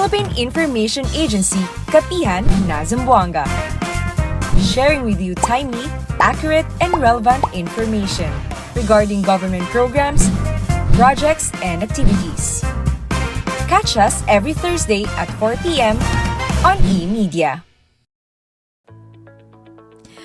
Philippine Information Agency, Kapihan na Zamboanga. Sharing with you timely, accurate, and relevant information regarding government programs, projects, and activities. Catch us every Thursday at 4 p.m. on e-media.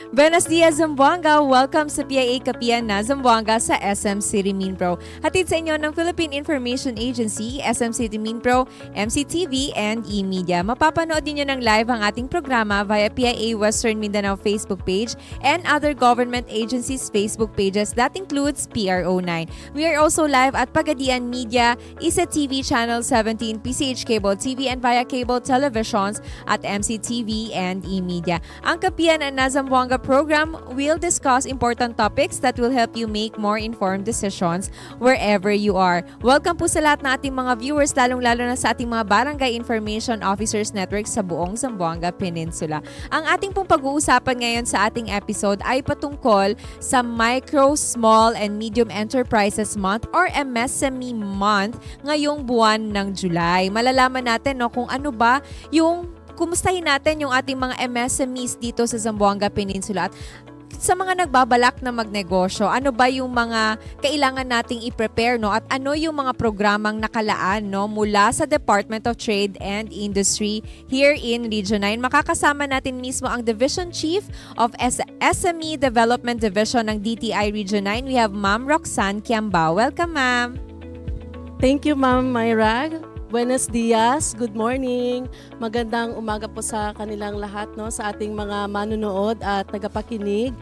Buenos dias, Zamboanga! Welcome sa PIA Kapihan na Zamboanga sa SM City Minpro. Hatid sa inyo ng Philippine Information Agency, SM City Minpro, MCTV, and e-media. Mapapanood niyo ng live ang ating programa via PIA Western Mindanao Facebook page and other government agencies' Facebook pages. That includes PRO9. We are also live at Pagadian Media, Isa TV Channel 17, PCH Cable TV, and via cable televisions at MCTV and e-media. Ang Kapihan na Zamboanga program will discuss important topics that will help you make more informed decisions wherever you are. Welcome po sa lahat ng ating mga viewers, lalong-lalo na sa ating mga Barangay Information Officers Network sa buong Zamboanga Peninsula. Ang ating pong pag-uusapan ngayon sa ating episode ay patungkol sa Micro, Small, and Medium Enterprises Month or MSME Month ngayong buwan ng July. Malalaman natin kung ano ba yung kumustahin natin yung ating mga MSMEs dito sa Zamboanga Peninsula at sa mga nagbabalak na magnegosyo, ano ba yung mga kailangan nating i-prepare at ano yung mga programang nakalaan mula sa Department of Trade and Industry here in Region 9. Makakasama natin mismo ang Division Chief of SME Development Division ng DTI Region 9. We have Ma'am Roxanne Kiambao. Welcome, ma'am. Thank you, Ma'am Myra. Buenos dias, good morning. Magandang umaga po sa kanilang lahat, sa ating mga manunood at tagapakinig.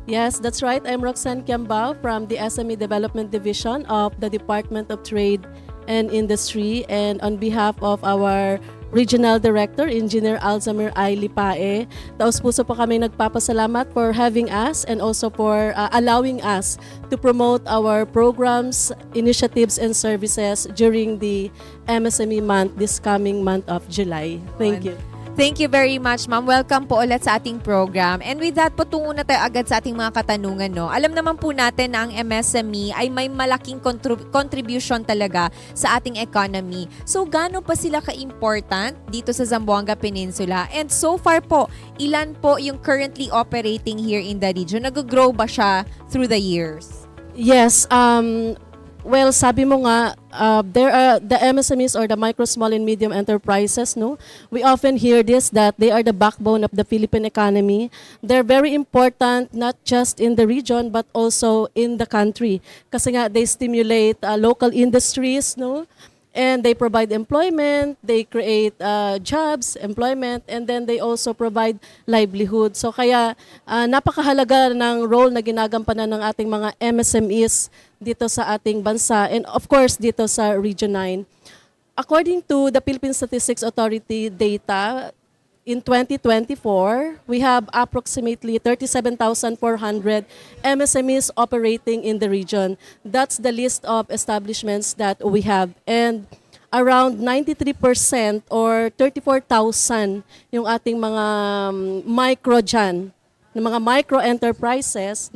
Yes, that's right. I'm Roxanne Kiambao from the SME Development Division of the Department of Trade and Industry, and on behalf of our Regional Director, Engineer Alzheimer I. Lipae, taos-puso po kami nagpapasalamat for having us and also for allowing us to promote our programs, initiatives, and services during the MSME Month this coming month of July. Thank you. Thank you very much, ma'am. Welcome po ulit sa ating program. And with that, patungo na tayo agad sa ating mga katanungan. Alam naman po natin na ang MSME ay may malaking contribution talaga sa ating economy. So, gaano pa sila ka-important dito sa Zamboanga Peninsula? And so far po, ilan po yung currently operating here in the region? Nag-grow ba siya through the years? Yes, well, sabi mo nga, there are the MSMEs or the micro, small, and medium enterprises. We often hear this, that they are the backbone of the Philippine economy. They're very important not just in the region but also in the country. Kasi nga, they stimulate local industries, and they provide employment, they create jobs, employment, and then they also provide livelihood. So kaya napakahalaga ng role na ginagampanan ng ating mga MSMEs dito sa ating bansa and of course dito sa Region 9. According to the Philippine Statistics Authority data, in 2024, we have approximately 37,400 MSMEs operating in the region. That's the list of establishments that we have. And around 93% or 34,000 yung ating mga micro dyan, ng mga micro enterprises.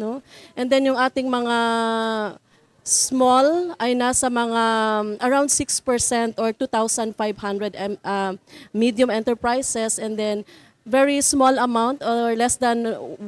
And then yung ating mga small ay nasa mga around 6% or 2,500 medium enterprises, and then very small amount or less than 1%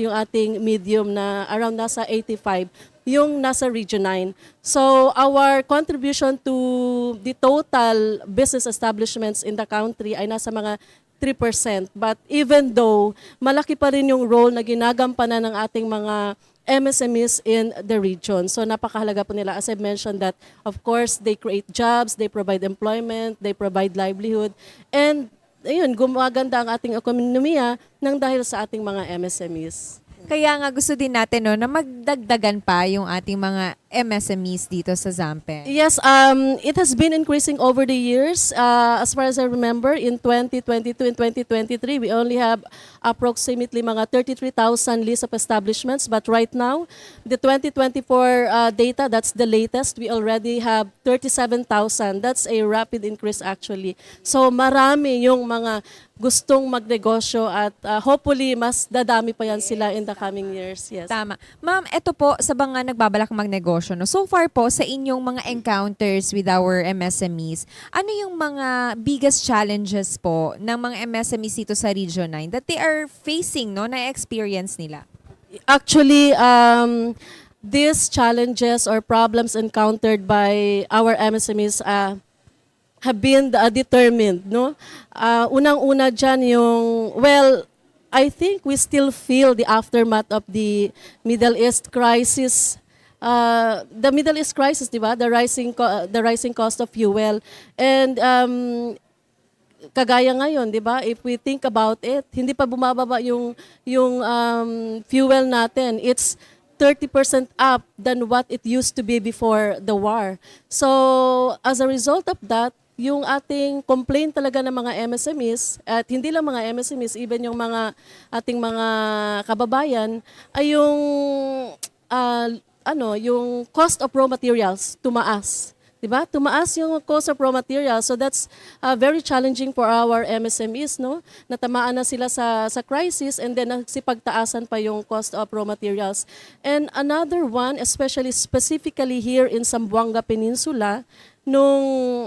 yung ating medium na around nasa 85 yung nasa Region 9. So our contribution to the total business establishments in the country ay nasa mga 3%. But even though malaki pa rin yung role na ginagampanan ng ating mga MSMEs in the region. So napakahalaga po nila. As I mentioned that, of course, they create jobs, they provide employment, they provide livelihood, and ayun, gumaganda ang ating ekonomiya nang dahil sa ating mga MSMEs. Kaya nga gusto din natin na magdagdagan pa yung ating mga MSMEs dito sa Zampen. Yes, it has been increasing over the years. As far as I remember, in 2022 and 2023, we only have approximately mga 33,000 list of establishments. But right now, the 2024 data, that's the latest, we already have 37,000. That's a rapid increase actually. So marami yung mga gustong magnegosyo at hopefully mas dadami pa yan sila in the coming years. Yes. Tama. Ma'am, eto po sa mga nagbabalak magnegosyo, negosyo. No? So far po, sa inyong mga encounters with our MSMEs, ano yung mga biggest challenges po ng mga MSMEs dito sa Region 9 that they are facing, no, na experience nila? Actually, these challenges or problems encountered by our MSMEs have been determined, no? Unang-una dyan yung, well, I think we still feel the aftermath of the Middle East crisis. The Middle East crisis, di ba? The rising cost of fuel. And kagaya ngayon, di ba? If we think about it, hindi pa bumababa yung fuel natin. It's 30% up than what it used to be before the war. So, as a result of that, yung ating complaint talaga ng mga MSMEs, at hindi lang mga MSMEs, even yung mga ating mga kababayan, ay yung yung cost of raw materials tumaas. Diba? Tumaas yung cost of raw materials. So that's very challenging for our MSMEs, no? Natamaan na sila sa crisis, and then nagsipagtaasan pa yung cost of raw materials. And another one, especially specifically here in Zamboanga Peninsula,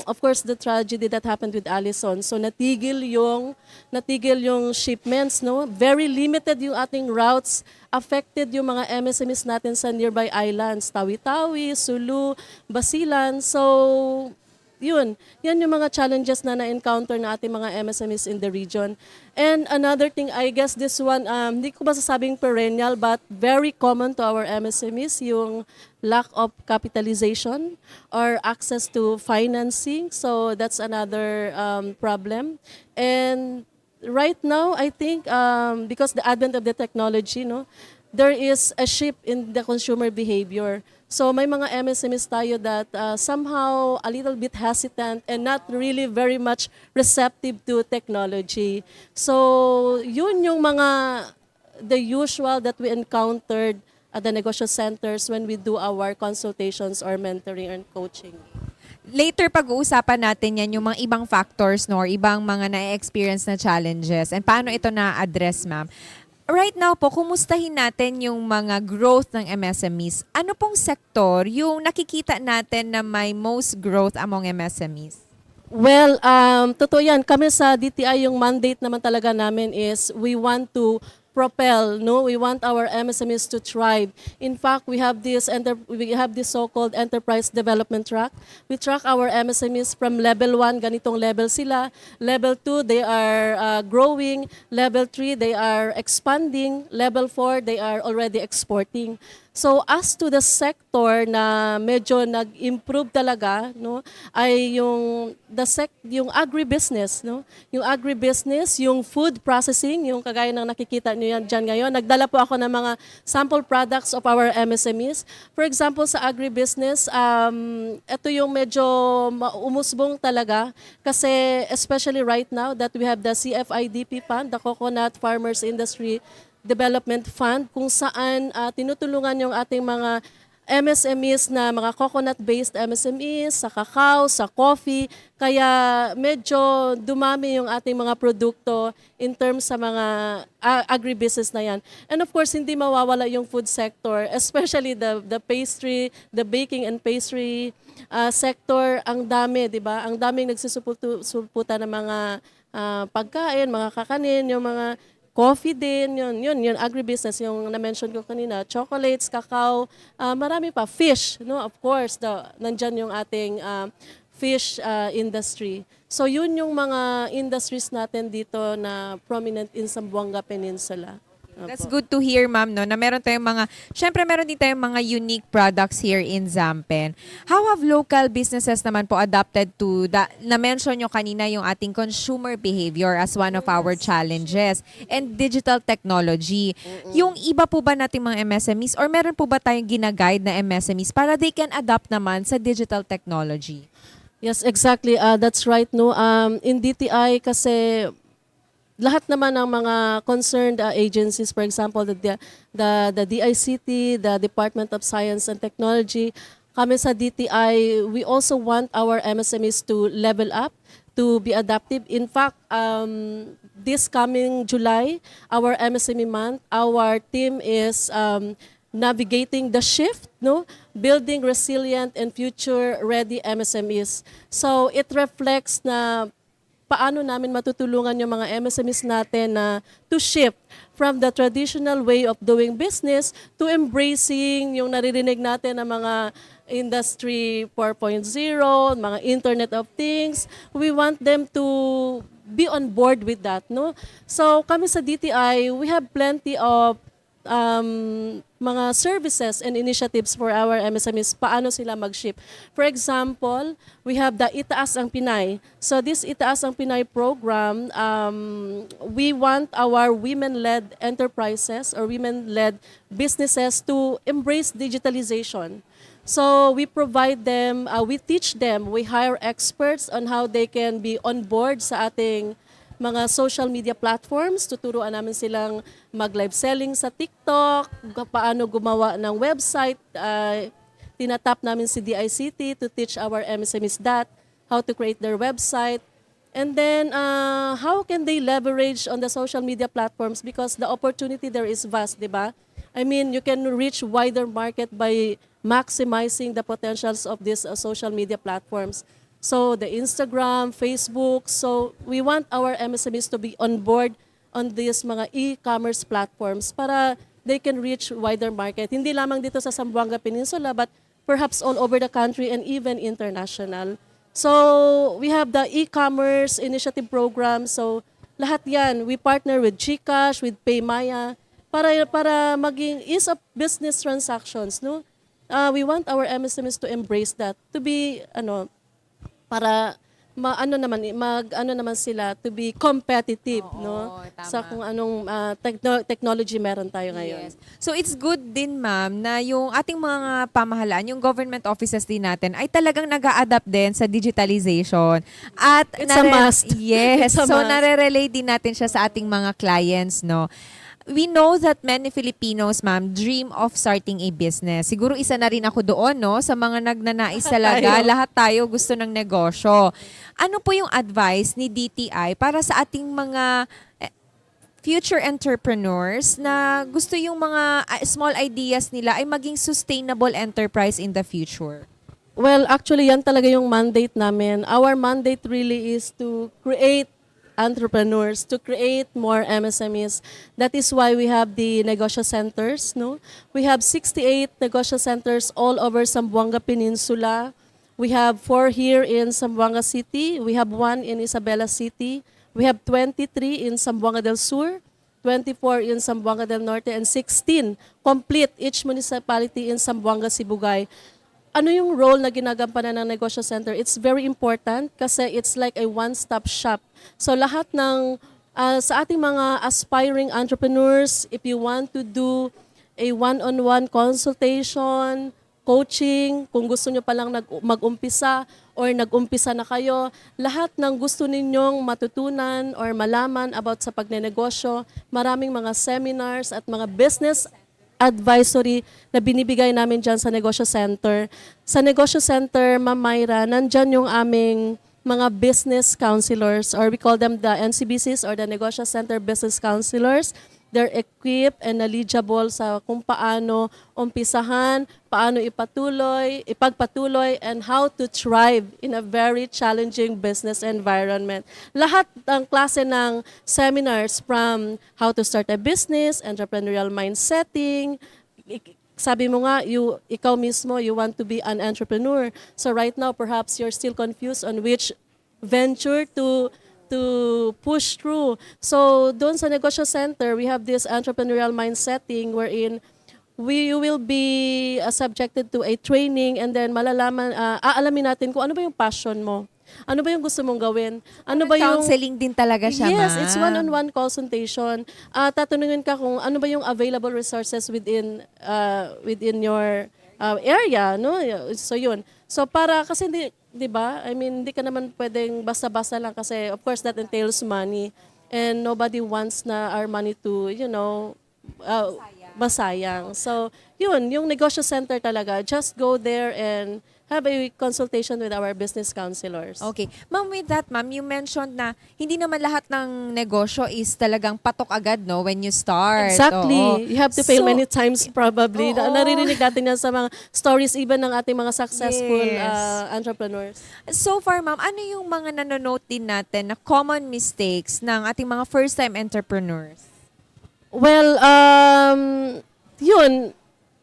of course, the tragedy that happened with Allison. So natigil yung shipments, no? Very limited yung ating routes. Affected yung mga MSMEs natin sa nearby islands, Tawi-Tawi, Sulu, Basilan. So, yan yung mga challenges na na-encounter na ating mga MSMEs in the region. And another thing, I guess this one, hindi ko masasabing perennial, but very common to our MSMEs, yung lack of capitalization or access to financing. So that's another problem. And right now, I think because the advent of the technology, no, there is a shift in the consumer behavior. So may mga MSMEs tayo that somehow a little bit hesitant and not really very much receptive to technology. So yun yung the usual that we encountered at the negosyo centers when we do our consultations or mentoring and coaching. Later pag-uusapan natin yan yung mga ibang factors, no, or ibang mga na-experience na challenges and paano ito na-address, ma'am. Right now po, kumustahin natin yung mga growth ng MSMEs. Ano pong sektor yung nakikita natin na may most growth among MSMEs? Well, totoo yan. Kami sa DTI, yung mandate naman talaga namin is we want to propel, no? We want our MSMEs to thrive. In fact, we have this so-called enterprise development track. We track our MSMEs from level 1, ganitong level sila. Level 2, they are growing. Level 3, they are expanding. Level 4, they are already exporting. So as to the sector na medyo nag-improve talaga, no, ay yung agribusiness, no? Yung agribusiness, yung food processing, yung kagaya ng nakikita niyo yan diyan ngayon. Nagdala po ako ng mga sample products of our MSMEs. For example, sa agribusiness, ito yung medyo umusbong talaga kasi especially right now that we have the CFIDP fund, the Coconut Farmers Industry Development Fund, kung saan tinutulungan yung ating mga MSMEs na mga coconut-based MSMEs, sa cacao, sa coffee. Kaya medyo dumami yung ating mga produkto in terms sa mga agribusiness na yan. And of course, hindi mawawala yung food sector, especially the pastry, the baking and pastry sector. Ang dami, di ba? Ang daming nagsusuputa ng mga pagkain, mga kakanin, yung mga coffee din, yun, agribusiness, yung na-mention ko kanina, chocolates, cacao, marami pa, fish, no, of course, nandyan yung ating fish industry. So yun yung mga industries natin dito na prominent in Zamboanga Peninsula. That's good to hear, ma'am, no, na meron tayong syempre meron din tayong mga unique products here in Zampen. How have local businesses naman po adapted to na-mention nyo kanina yung ating consumer behavior as one of our challenges and digital technology? Yung iba po ba nating mga MSMEs or meron po ba tayong ginaguide na MSMEs para they can adapt naman sa digital technology? Yes, exactly. That's right, no. In DTI kasi lahat naman ng mga concerned agencies, for example, the DICT, the Department of Science and Technology, kami sa DTI, we also want our MSMEs to level up, to be adaptive. In fact, this coming July, our MSME Month, our team is navigating the shift, no? building resilient and future-ready MSMEs. So it reflects na paano namin matutulungan yung mga MSMEs natin na to shift from the traditional way of doing business to embracing yung naririnig natin na mga Industry 4.0, mga Internet of Things. We want them to be on board with that, no? So kami sa DTI, we have plenty of mga services and initiatives for our MSMEs, paano sila mag-ship. For example, we have the Itaas ang Pinay. So this Itaas ang Pinay program, we want our women-led enterprises or women-led businesses to embrace digitalization. So we provide them, we teach them, we hire experts on how they can be on board sa ating mga social media platforms. Tuturuan namin silang mag-live selling sa TikTok, paano gumawa ng website. Tinatap namin si DICT to teach our MSMEs that, how to create their website. And then, how can they leverage on the social media platforms because the opportunity there is vast, di ba? I mean, you can reach wider market by maximizing the potentials of these social media platforms. So the Instagram, Facebook, so we want our MSMEs to be on board on these mga e-commerce platforms para they can reach wider market. Hindi lamang dito sa Zamboanga Peninsula but perhaps all over the country and even international. So we have the e-commerce initiative program. So lahat yan, we partner with GCash, with Paymaya para maging ease of business transactions, no? We want our MSMEs to embrace that, to be para mag-ano naman sila to be competitive, no? tama. Sa kung anong technology meron tayo ngayon. Yes. So it's good din, ma'am, na yung ating mga pamahalaan, yung government offices din natin ay talagang nag-a-adapt din sa digitalization. At It's a must. Yes. It's a So must. nare-relate din natin siya sa ating mga clients, no? We know that many Filipinos, ma'am, dream of starting a business. Siguro isa na rin ako doon, no? Sa mga nagnanais talaga. Lahat tayo gusto ng negosyo. Ano po yung advice ni DTI para sa ating mga future entrepreneurs na gusto yung mga small ideas nila ay maging sustainable enterprise in the future? Well, actually, yan talaga yung mandate namin. Our mandate really is to create entrepreneurs, to create more MSMEs. That is why we have the negosyo centers, no? We have 68 negosyo centers all over Zamboanga Peninsula. We have 4 here in Zamboanga City. We have 1 in Isabela City. We have 23 in Zamboanga del Sur, 24 in Zamboanga del Norte, and 16 complete each municipality in Zamboanga, Sibugay. Ano yung role na ginagampanan ng negosyo center? It's very important kasi it's like a one-stop shop. So lahat ng sa ating mga aspiring entrepreneurs, if you want to do a one-on-one consultation, coaching, kung gusto nyo palang mag-umpisa or nag-umpisa na kayo, lahat ng gusto ninyong matutunan or malaman about sa pagnenegosyo, maraming mga seminars at mga business advisory na binibigay namin dyan sa Negosyo Center. Sa Negosyo Center, Ma'am Myra, nandyan yung aming mga business counselors or we call them the NCBCs or the Negosyo Center Business Counselors. They're equipped and knowledgeable sa kung paano umpisahan, paano ipagpatuloy, and how to thrive in a very challenging business environment. Lahat ng klase ng seminars from how to start a business, entrepreneurial mindsetting, sabi mo nga, ikaw mismo, you want to be an entrepreneur. So right now, perhaps you're still confused on which venture to push through. So doon sa Negosyo Center, we have this entrepreneurial mindsetting wherein you will be subjected to a training and then aalamin natin kung ano ba yung passion mo. Ano ba yung gusto mong gawin? Ano ba yung counseling din talaga siya, Yes, ma'am. it's one-on-one consultation. Tatanungin ka kung ano ba yung available resources within your area, no? So yun. So para kasi hindi, 'di ba? I mean, hindi ka naman pwedeng basta-basta lang kasi of course that entails money and nobody wants na our money to, masayang. So, yun, yung negosyo center talaga, just go there and have a consultation with our business counselors. Okay. Ma'am, with that, ma'am, you mentioned na hindi naman lahat ng negosyo is talagang patok agad, no, when you start. Exactly. Oo. You have to fail So, many times probably. Oo. Naririnig natin yan sa mga stories even ng ating mga successful Yes. entrepreneurs. So far, ma'am, ano yung mga nanonote din natin na common mistakes ng ating mga first-time entrepreneurs? Well, yun,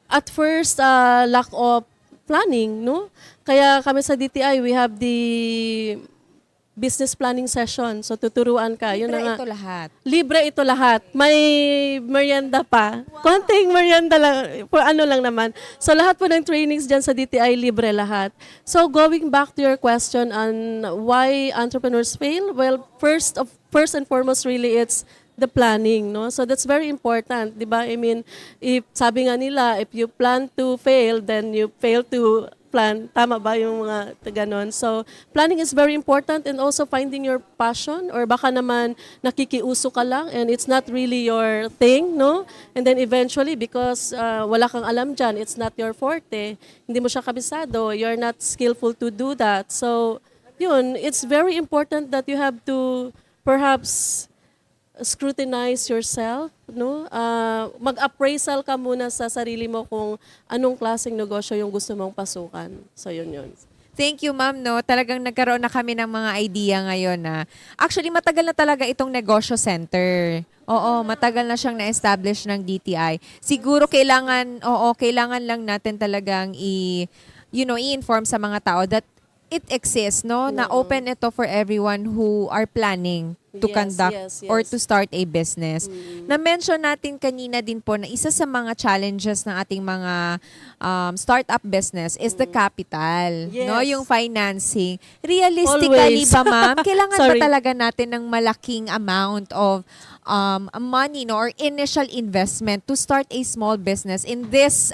at first, lack of planning, no? Kaya kami sa DTI, we have the business planning session. So, tuturuan ka. Yun na Libre nga. ito lahat. Libre ito lahat. May merienda pa. Konting merienda lang. Ano lang naman. So, lahat po ng trainings dyan sa DTI, libre lahat. So, going back to your question on why entrepreneurs fail, well, first and foremost, really, it's the planning, no? So, that's very important, di ba? I mean, if sabi nga nila, if you plan to fail, then you fail to plan. Tama ba yung mga ganon? So, planning is very important and also finding your passion or baka naman nakikiuso ka lang and it's not really your thing, no? And then eventually, because wala kang alam dyan, it's not your forte, hindi mo siya kabisado, you're not skillful to do that. So, yun, it's very important that you have to perhaps scrutinize yourself, no? Mag-appraisal ka muna sa sarili mo kung anong klaseng negosyo yung gusto mong pasukan. So, yun. Thank you, ma'am, no? Talagang nagkaroon na kami ng mga idea ngayon na actually matagal na talaga itong negosyo center. Oo, matagal na siyang na-establish ng DTI. Siguro kailangan lang natin talagang i-inform sa mga tao that it exists, no? Na open ito for everyone who are planning to conduct or to start a business. Na-mention natin kanina din po na isa sa mga challenges ng ating mga startup business is the capital, no? Yung financing. Realistically Always. ba, ma'am? Kailangan ba Sorry. talaga natin ng malaking amount of money, no, or initial investment to start a small business in this,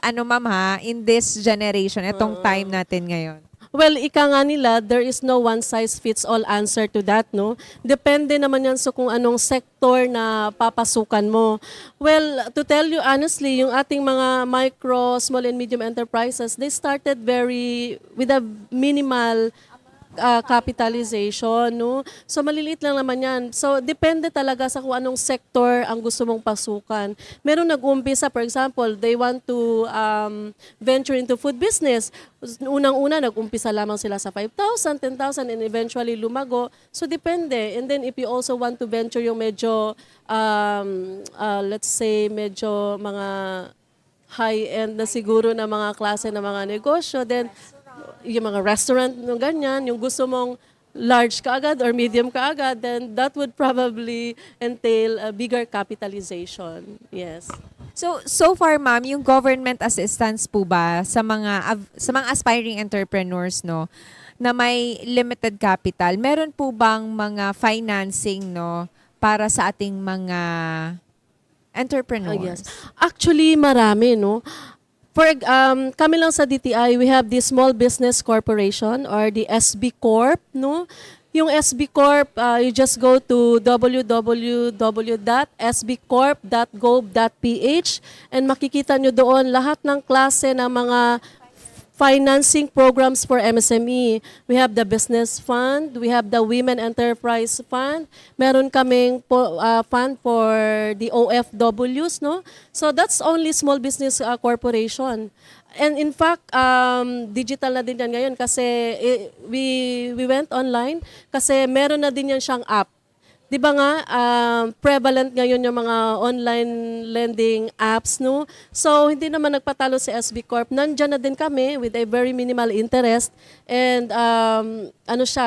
in this generation, itong time natin ngayon? Well, ika nga nila, there is no one-size-fits-all answer to that, no? Depende naman yan sa kung anong sektor na papasukan mo. Well, to tell you honestly, yung ating mga micro, small and medium enterprises, they started with a minimal capitalization, no? So, maliliit lang naman yan. So, depende talaga sa kung anong sector ang gusto mong pasukan. Meron nag-umpisa, for example, they want to venture into food business. Unang-una, nag-umpisa lamang sila sa 5,000, 10,000, and eventually lumago. So, depende. And then, if you also want to venture yung medyo, let's say, medyo mga high-end na siguro na mga klase na mga negosyo, then yung mga restaurant, yung ganyan, yung gusto mong large kaagad or medium kaagad, then that would probably entail a bigger capitalization. Yes. So far, ma'am, yung government assistance po ba sa mga aspiring entrepreneurs, no, na may limited capital, meron po bang mga financing, no, para sa ating mga entrepreneurs? Yes. Actually, marami, no. Kami lang sa DTI, we have the Small Business Corporation or the SB Corp, no? Yung SB Corp, you just go to www.sbcorp.gov.ph and makikita nyo doon lahat ng klase ng mga financing programs for MSME. We have the Business Fund, we have the Women Enterprise Fund, meron kaming fund for the OFWs, no? So that's only small business corporation. And in fact, digital na din yan ngayon kasi we went online kasi meron na din yan siyang app. Di ba nga, prevalent ngayon yung mga online lending apps, no? So, hindi naman nagpatalo si SB Corp. Nandiyan na din kami with a very minimal interest. And,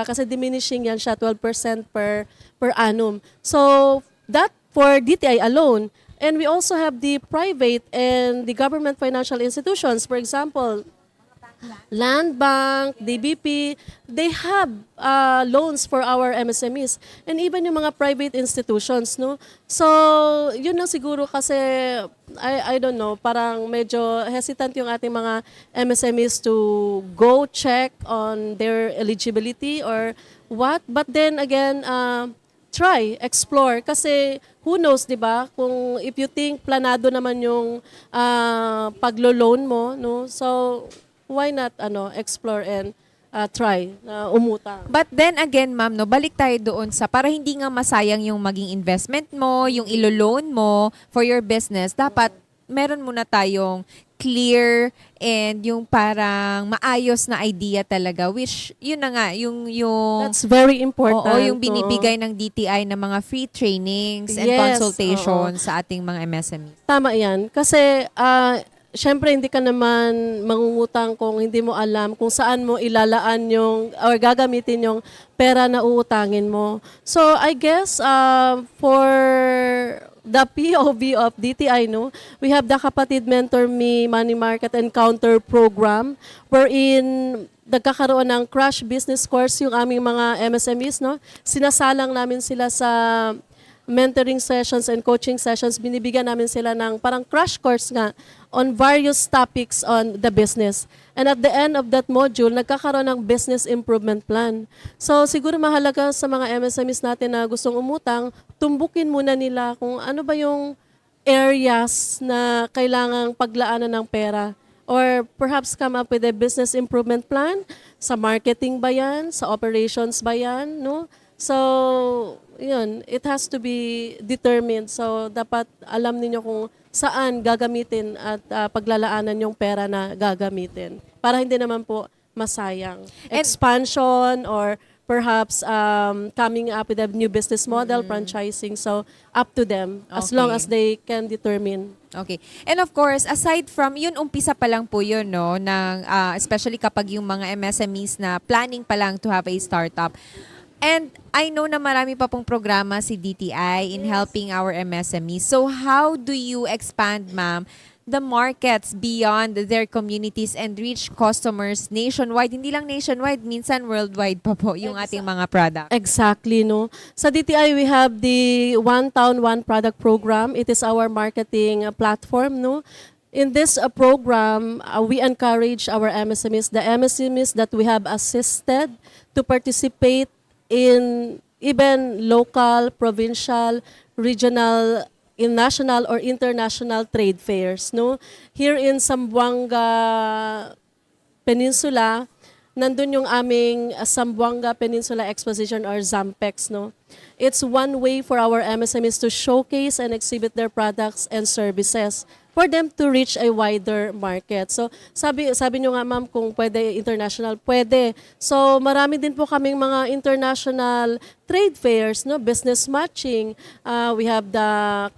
kasi diminishing yan siya, 12% per annum. So, that for DTI alone. And we also have the private and the government financial institutions. For example, Land Bank, DBP, they have loans for our MSMEs and even yung mga private institutions, no? So, yun lang siguro kasi I don't know, parang medyo hesitant yung ating mga MSMEs to go check on their eligibility or what. But then again, try, explore. Kasi who knows, di ba? Kung if you think planado naman yung paglo-loan mo, no? So, why not explore and try na umutang? But then again, ma'am, no, balik tayo doon sa para hindi nga masayang yung maging investment mo, yung ilo-loan mo for your business, dapat meron muna tayong clear and yung parang maayos na idea talaga, which yun na nga, yung That's very important. oo, yung binibigay ng DTI na mga free trainings and Yes, consultations sa ating mga MSME. Tama yan. Kasi, syempre, hindi ka naman mangungutang kung hindi mo alam kung saan mo ilalaan yung, or gagamitin yung pera na uutangin mo. So, I guess, for the POV of DTI, no, we have the Kapatid Mentor Me Money Market Encounter Program, wherein nagkakaroon ng crash business course yung aming mga MSMEs, no? Sinasalang namin sila sa mentoring sessions and coaching sessions. Binibigyan namin sila ng parang crash course nga on various topics on the business. And at the end of that module, nagkakaroon ng business improvement plan. So siguro mahalaga sa mga MSMEs natin na gustong umutang, tumbukin muna nila kung ano ba yung areas na kailangang paglaanan ng pera. Or perhaps come up with a business improvement plan. Sa marketing ba yan? Sa operations ba yan? No? So, yun, it has to be determined. So, dapat alam niyo kung saan gagamitin at paglalaanan yung pera na gagamitin. Para hindi naman po masayang. Expansion or perhaps coming up with a new business model, franchising. So, up to them as long as they can determine. Okay. And of course, aside from yun, umpisa pa lang po yun, no, ng, especially kapag yung mga MSMEs na planning pa lang to have a startup. And I know na marami pa pong programa si DTI in helping our MSMEs. So how do you expand, ma'am, the markets beyond their communities and reach customers nationwide? Hindi lang nationwide, minsan worldwide pa po yung ating mga product. Exactly, no. Sa DTI, we have the One Town, One Product program. It is our marketing platform, no. In this program, we encourage our MSMEs, the MSMEs that we have assisted to participate in even local, provincial, regional, in national or international trade fairs, no? Here in Zamboanga Peninsula, nandun yung aming Zamboanga Peninsula Exposition or ZAMPEX, no? It's one way for our MSMEs to showcase and exhibit their products and services for them to reach a wider market. So, sabi nyo nga, ma'am, kung pwede international, pwede. So, marami din po kaming mga international trade fairs, no? Business matching. We have the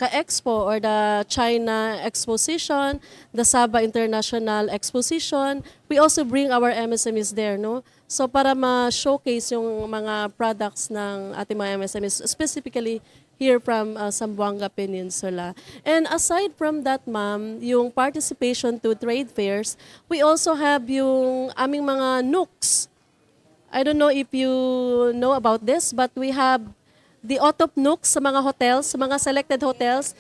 Ka-Expo or the China Exposition, the Sabah International Exposition. We also bring our MSMEs there, no? So, para ma-showcase yung mga products ng ating mga MSMEs, specifically here from Zamboanga Peninsula. And aside from that, ma'am, yung participation to trade fairs, we also have yung aming mga nooks. I don't know if you know about this, but we have the OTOP nooks sa mga hotels, sa mga selected hotels,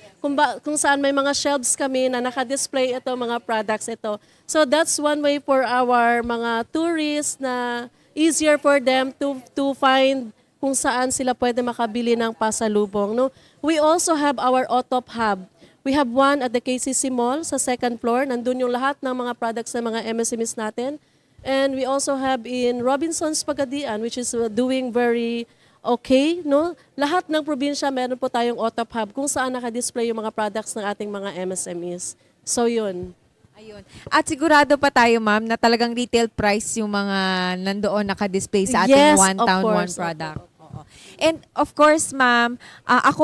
kung saan may mga shelves kami na naka-display ito, mga products ito. So that's one way for our mga tourists na easier for them to find kung saan sila pwede makabili ng pasalubong. No? We also have our OTOP Hub. We have one at the KCC Mall sa second floor. Nandun yung lahat ng mga products ng mga MSMEs natin. And we also have in Robinson's Pagadian, which is doing very okay. No? Lahat ng probinsya, meron po tayong OTOP Hub kung saan nakadisplay yung mga products ng ating mga MSMEs. So yun. Ayun. At sigurado pa tayo, ma'am, na talagang retail price yung mga nandoon nakadisplay sa ating Yes, One of Town, One course. Product. Oo. And of course, ma'am,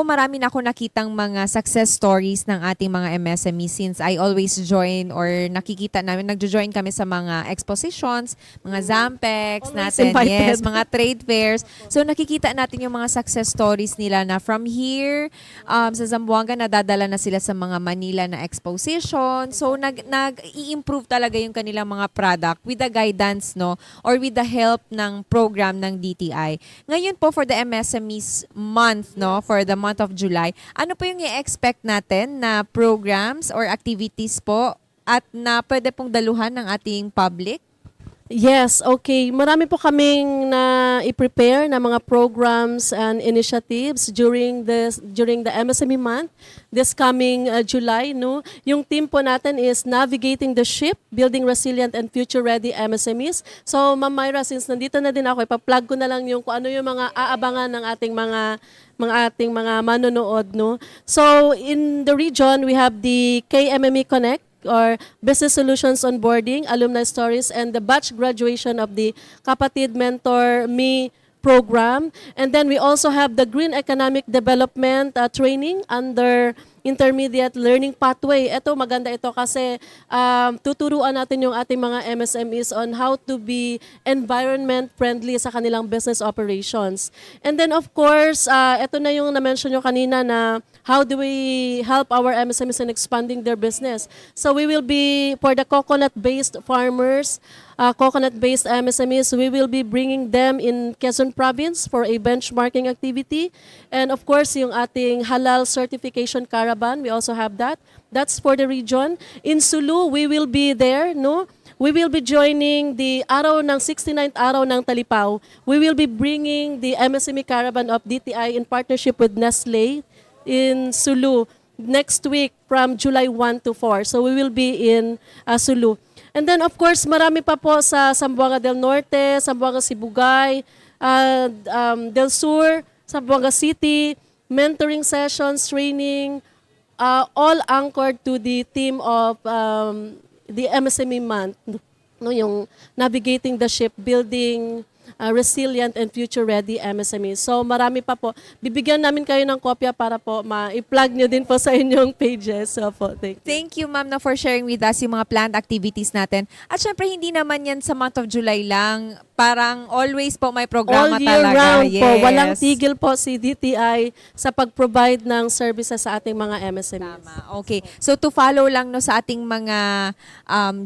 marami na ako nakitang mga success stories ng ating mga MSME since I always join or nakikita namin, nagjo-join kami sa mga expositions, mga Zampex Always natin, invited. yes, mga trade fairs. So nakikita natin yung mga success stories nila na from here sa Zamboanga nadadala na sila sa mga Manila na exposition. So nag-i-improve talaga yung kanilang mga product with the guidance, no, or with the help ng program ng DTI. Ngayon po for the MSMEs Month, no, for the month of July, ano po yung i-expect natin na programs or activities po at na pwede pong daluhan ng ating public? Yes, okay. Marami po kaming na i-prepare na mga programs and initiatives during the MSME Month this coming July, no. Yung team po natin is Navigating the Ship, Building Resilient and Future-Ready MSMEs. So, Ma'am Myra, since nandito na din ako, ipa-plug ko na lang yung kung ano yung mga aabangan ng ating mga manonood, no. So, in the region, we have the KMME Connect, or Business Solutions Onboarding, Alumni Stories, and the batch graduation of the Kapatid Mentor Me program. And then we also have the Green Economic Development training under Intermediate Learning Pathway. Ito, maganda ito kasi tuturuan natin yung ating mga MSMEs on how to be environment friendly sa kanilang business operations. And then of course, ito na yung na-mention nyo kanina na how do we help our MSMEs in expanding their business. So we will be, for the coconut-based farmers, coconut-based MSMEs, we will be bringing them in Quezon Province for a benchmarking activity. And of course, yung ating halal certification caravan, we also have that. That's for the region. In Sulu, we will be there, no? We will be joining the araw ng 69th araw ng Talipaw. We will be bringing the MSME caravan of DTI in partnership with Nestle in Sulu next week from July 1 to 4. So we will be in Sulu. And then of course, marami pa po sa Zamboanga del Norte, Zamboanga Sibugay, Del Sur, Zamboanga City, mentoring sessions, training, all anchored to the theme of the MSME Month, no, yung Navigating the Ship, Building Resilient and Future-Ready MSME. So marami pa po. Bibigyan namin kayo ng kopya para po ma-i-plug nyo din po sa inyong pages. So po, thank you. Thank you, ma'am, na for sharing with us yung mga planned activities natin. At syempre, hindi naman yan sa month of July lang. Parang always po may programa All year talaga. round po. Yes. Walang tigil po si DTI sa pag-provide ng services sa ating mga MSMEs. Tama. Okay. So to follow lang no sa ating mga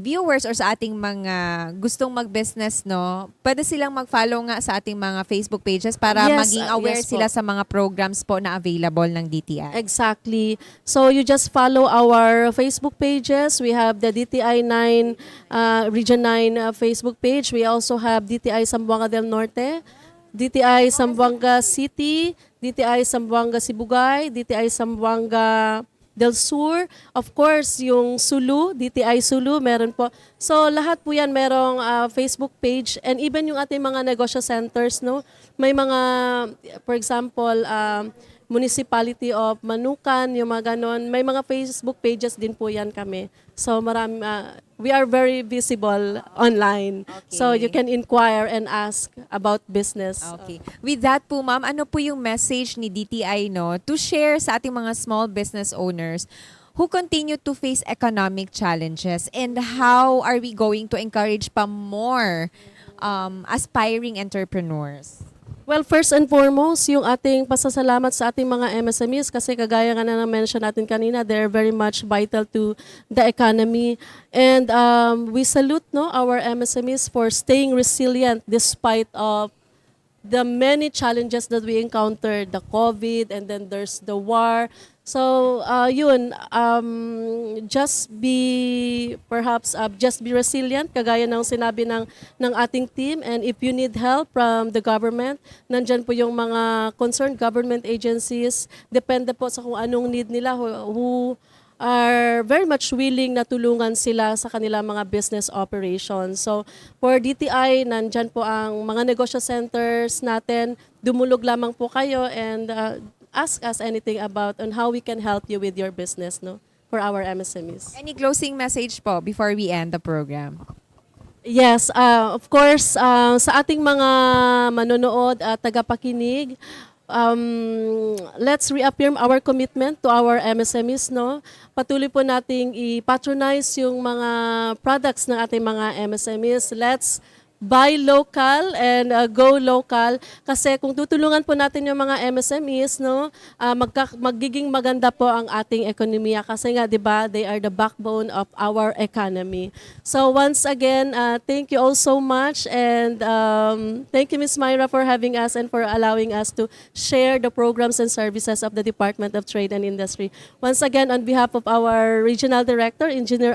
viewers or sa ating mga gustong mag-business, no, pwede silang mag-follow nga sa ating mga Facebook pages para Yes, maging aware yes po. sila sa mga programs po na available ng DTI. Exactly. So you just follow our Facebook pages. We have the DTI 9, Region 9 Facebook page. We also have DTI Zamboanga del Norte, DTI Zamboanga City, DTI Zamboanga Sibugay, DTI Zamboanga del Sur. Of course, yung Sulu, DTI Sulu, meron po. So lahat po yan merong Facebook page, and even yung ating mga negosyo centers, no? May mga, for example, Municipality of Manukan, yung mga ganon. May mga Facebook pages din po yan kami. So marami, we are very visible online. Okay. So you can inquire and ask about business. Okay. With that po, ma'am, ano po yung message ni DTI, no, to share sa ating mga small business owners who continue to face economic challenges, and how are we going to encourage pa more aspiring entrepreneurs? Well, first and foremost, yung ating pasasalamat sa ating mga MSMEs kasi kagaya nga na na-mention natin kanina, they're very much vital to the economy. And we salute, no, our MSMEs for staying resilient despite of the many challenges that we encountered, the COVID, and then there's the war. So, just be resilient, kagaya ng sinabi ng ating team. And if you need help from the government, nandyan po yung mga concerned government agencies. Depende po sa kung anong need nila, who are very much willing na tulungan sila sa kanilang mga business operations. So, for DTI, nandyan po ang mga negosyo centers natin. Dumulog lamang po kayo and ask us anything about on how we can help you with your business, no, for our MSMEs. Any closing message po before we end the program? Yes, of course, sa ating mga manonood at tagapakinig, let's reaffirm our commitment to our MSMEs, no. Patuloy po nating i-patronize yung mga products ng ating mga MSMEs. Let's buy local and go local, kasi kung tutulungan po natin yung mga MSMEs, no, magiging maganda po ang ating ekonomiya kasi nga 'di ba, they are the backbone of our economy. So once again, thank you all so much, and thank you, Ms. Myra, for having us and for allowing us to share the programs and services of the Department of Trade and Industry. Once again, on behalf of our Regional Director, Engineer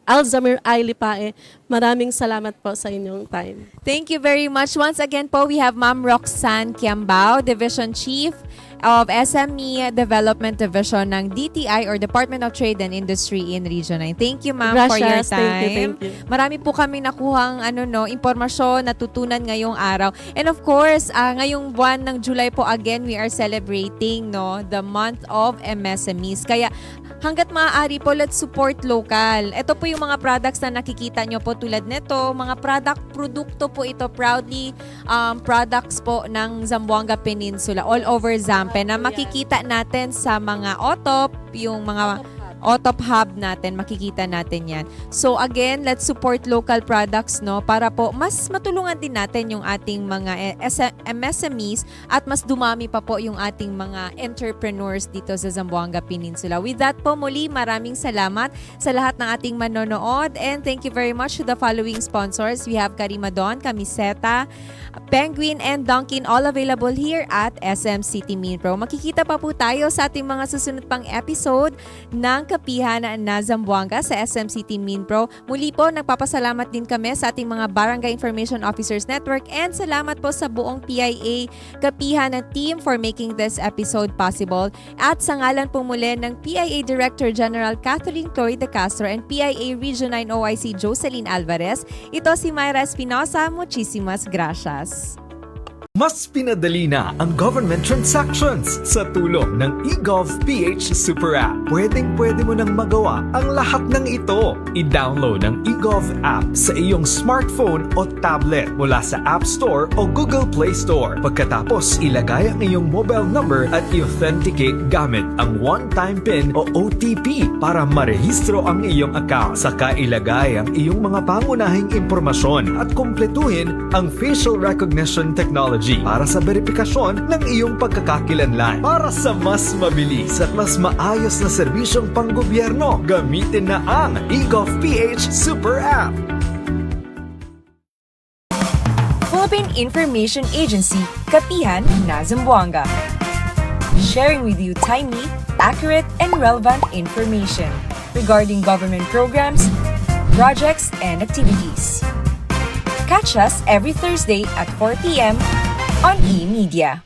Alzamir I. Lipae, Maraming salamat po sa inyong time. Thank you very much. Once again po, we have Ma'am Roxanne Kiambao, Division Chief of SME Development Division ng DTI or Department of Trade and Industry in Region 9. Thank you, Ma'am, for your Gracias. time. Thank you. Marami po kami nakuhang impormasyon, natutunan ngayong araw. And of course, ngayong buwan ng July po, again, we are celebrating the month of MSMEs. Kaya hanggat maaari po, let's support local. Ito po yung mga products na nakikita nyo po tulad nito. Mga produkto po ito, proudly products po ng Zamboanga Peninsula, all over Zampe, na makikita natin sa mga OTOP, yung mga OTOP hub natin, makikita natin yan. So again, let's support local products para po mas matulungan din natin yung ating mga MSMEs at mas dumami pa po yung ating mga entrepreneurs dito sa Zamboanga Peninsula. With that po, muli maraming salamat sa lahat ng ating manonood, and thank you very much to the following sponsors. We have Karimadon, Camiseta, Penguin, and Dunkin, all available here at SM City Minpro. Makikita pa po tayo sa ating mga susunod pang episode ng Kapihan na Zamboanga sa SM City Minpro. Muli po, nagpapasalamat din kami sa ating mga Barangay Information Officers Network, and salamat po sa buong PIA Kapihan na team for making this episode possible. At sa ngalan po muli ng PIA Director General Kathleen Chloe De Castro and PIA Region 9 OIC Jocelyn Alvarez, ito si Myra Espinosa. Muchísimas gracias. Mas pinadali na ang government transactions sa tulong ng eGovPH Super App. Pwedeng-pwede mo nang magawa ang lahat ng ito. I-download ang eGov app sa iyong smartphone o tablet mula sa App Store o Google Play Store. Pagkatapos, ilagay ang iyong mobile number at i-authenticate gamit ang one-time PIN o OTP para marehistro ang iyong account. Saka ilagay ang iyong mga pangunahing impormasyon at kumpletuhin ang facial recognition technology para sa verifikasyon ng iyong pagkakakilanlan. Para sa mas mabilis at mas maayos na serbisyong panggobyerno, gamitin na ang eGovPH Super App. Philippine Information Agency, Kapihan na Zamboanga. Sharing with you timely, accurate, and relevant information regarding government programs, projects, and activities. Catch us every Thursday at 4 p.m. on eMedia.